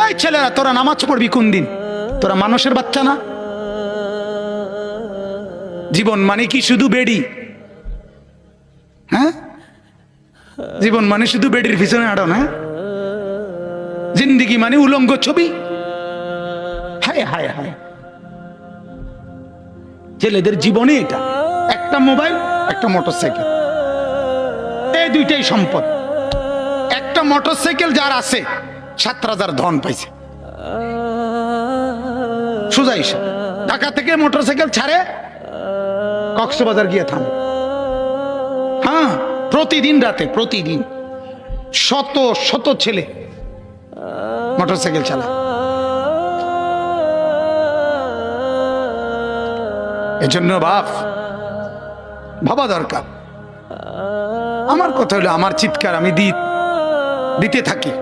এই ছেলেরা তোরা নামাজ পড়বি কোন দিন? তোরা মানুষের বাচ্চা না? জীবন মানে কি শুধু বেডি? হ্যাঁ, জীবন মানে শুধু বেডির পিছনে আড়ো না? জিন্দিগি মানে উলঙ্গ ছবি? হায় হায় হায়, ছেলেদের জীবনে এটা একটা মোবাইল, একটা মোটরসাইকেল, এই দুইটাই সম্পদ। একটা মোটরসাইকেল যার আছে 7,000 ধন পাইছে। সোজা হিসাব, ঢাকা থেকে মোটরসাইকেল ছাড়ে কক্সবাজার গিয়ে থামে। হ্যাঁ, প্রতিদিন রাতে, প্রতিদিন শত শত ছেলে মোটরসাইকেল চালায়। এজন্য ভাবা দরকার। আমার কথা হলো, আমার চিৎকার আমি দিতে থাকি।